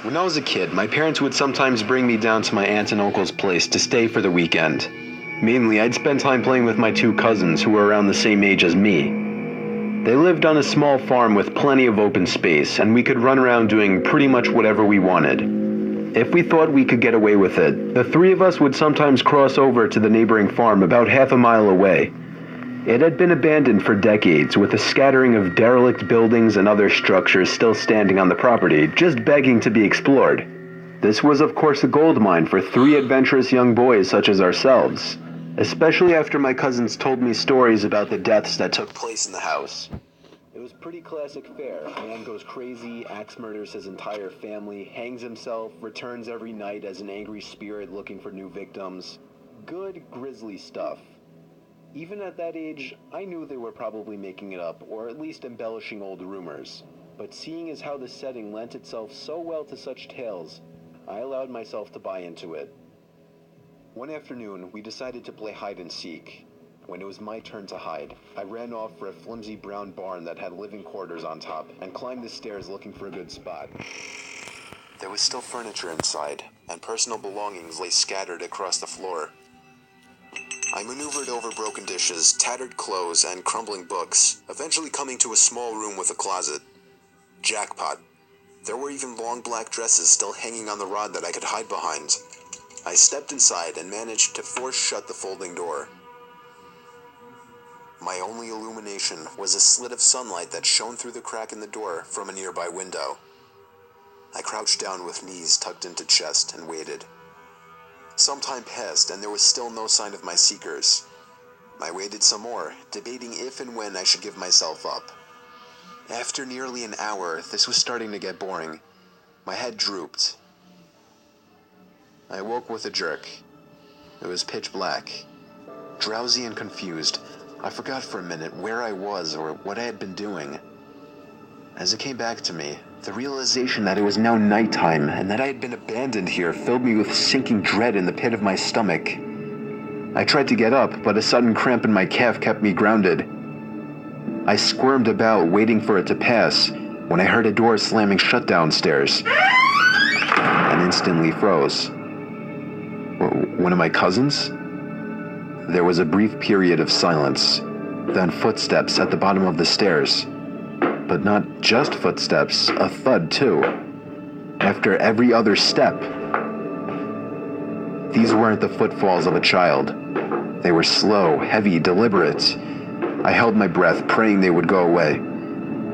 When I was a kid, my parents would sometimes bring me down to my aunt and uncle's place to stay for the weekend. Mainly, I'd spend time playing with my two cousins who were around the same age as me. They lived on a small farm with plenty of open space, and we could run around doing pretty much whatever we wanted. If we thought we could get away with it, the three of us would sometimes cross over to the neighboring farm about half a mile away. It had been abandoned for decades, with a scattering of derelict buildings and other structures still standing on the property, just begging to be explored. This was of course a gold mine for three adventurous young boys such as ourselves, especially after my cousins told me stories about the deaths that took place in the house. It was pretty classic fare. A man goes crazy, axe murders his entire family, hangs himself, returns every night as an angry spirit looking for new victims. Good, grisly stuff. Even at that age, I knew they were probably making it up, or at least embellishing old rumors. But seeing as how the setting lent itself so well to such tales, I allowed myself to buy into it. One afternoon, we decided to play hide and seek. When it was my turn to hide, I ran off for a flimsy brown barn that had living quarters on top, and climbed the stairs looking for a good spot. There was still furniture inside, and personal belongings lay scattered across the floor. I maneuvered over broken dishes, tattered clothes, and crumbling books, eventually coming to a small room with a closet. Jackpot. There were even long black dresses still hanging on the rod that I could hide behind. I stepped inside and managed to force shut the folding door. My only illumination was a slit of sunlight that shone through the crack in the door from a nearby window. I crouched down with knees tucked into chest and waited. Some time passed, and there was still no sign of my seekers. I waited some more, debating if and when I should give myself up. After nearly an hour, this was starting to get boring. My head drooped. I awoke with a jerk. It was pitch black. Drowsy and confused, I forgot for a minute where I was or what I had been doing. As it came back to me, the realization that it was now nighttime and that I had been abandoned here filled me with sinking dread in the pit of my stomach. I tried to get up, but a sudden cramp in my calf kept me grounded. I squirmed about, waiting for it to pass, when I heard a door slamming shut downstairs, and instantly froze. One of my cousins? There was a brief period of silence, then footsteps at the bottom of the stairs. But not just footsteps, a thud too. After every other step. These weren't the footfalls of a child. They were slow, heavy, deliberate. I held my breath, praying they would go away.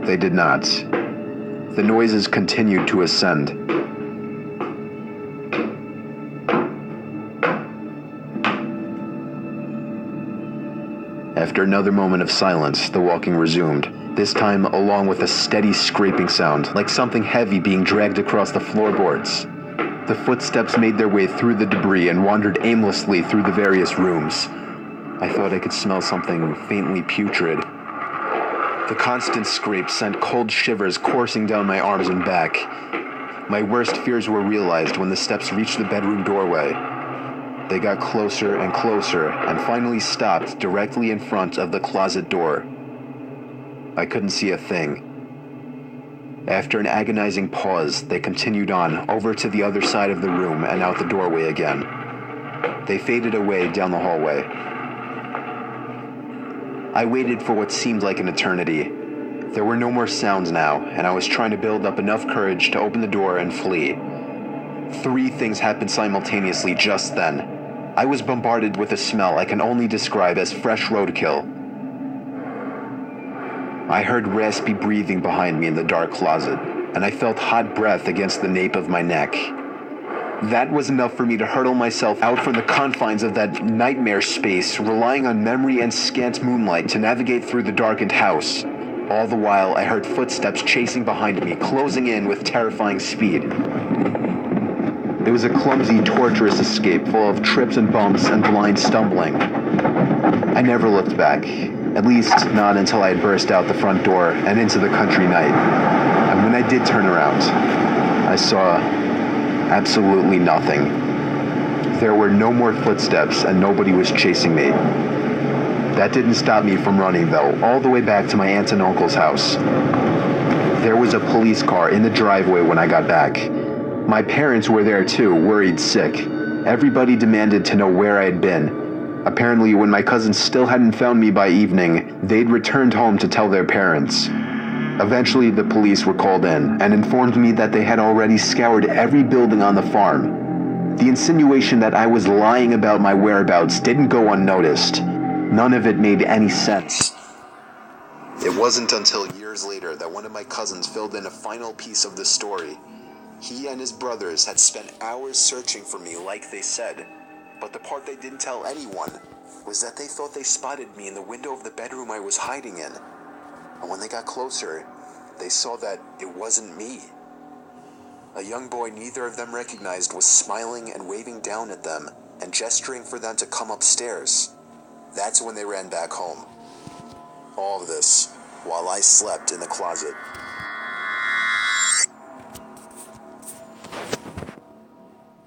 They did not. The noises continued to ascend. After another moment of silence, the walking resumed. This time along with a steady scraping sound, like something heavy being dragged across the floorboards. The footsteps made their way through the debris and wandered aimlessly through the various rooms. I thought I could smell something faintly putrid. The constant scrape sent cold shivers coursing down my arms and back. My worst fears were realized when the steps reached the bedroom doorway. They got closer and closer and finally stopped directly in front of the closet door. I couldn't see a thing. After an agonizing pause, they continued on, over to the other side of the room and out the doorway again. They faded away down the hallway. I waited for what seemed like an eternity. There were no more sounds now, and I was trying to build up enough courage to open the door and flee. Three things happened simultaneously just then. I was bombarded with a smell I can only describe as fresh roadkill. I heard raspy breathing behind me in the dark closet, and I felt hot breath against the nape of my neck. That was enough for me to hurtle myself out from the confines of that nightmare space, relying on memory and scant moonlight to navigate through the darkened house. All the while, I heard footsteps chasing behind me, closing in with terrifying speed. It was a clumsy, torturous escape full of trips and bumps and blind stumbling. I never looked back. At least, not until I had burst out the front door and into the country night. And when I did turn around, I saw absolutely nothing. There were no more footsteps and nobody was chasing me. That didn't stop me from running, though, all the way back to my aunt and uncle's house. There was a police car in the driveway when I got back. My parents were there too, worried sick. Everybody demanded to know where I had been. Apparently, when my cousins still hadn't found me by evening, they'd returned home to tell their parents. Eventually, the police were called in and informed me that they had already scoured every building on the farm. The insinuation that I was lying about my whereabouts didn't go unnoticed. None of it made any sense. It wasn't until years later that one of my cousins filled in a final piece of the story. He and his brothers had spent hours searching for me like they said, but the part they didn't tell anyone was that they thought they spotted me in the window of the bedroom I was hiding in. And when they got closer, they saw that it wasn't me. A young boy neither of them recognized was smiling and waving down at them and gesturing for them to come upstairs. That's when they ran back home. All of this while I slept in the closet.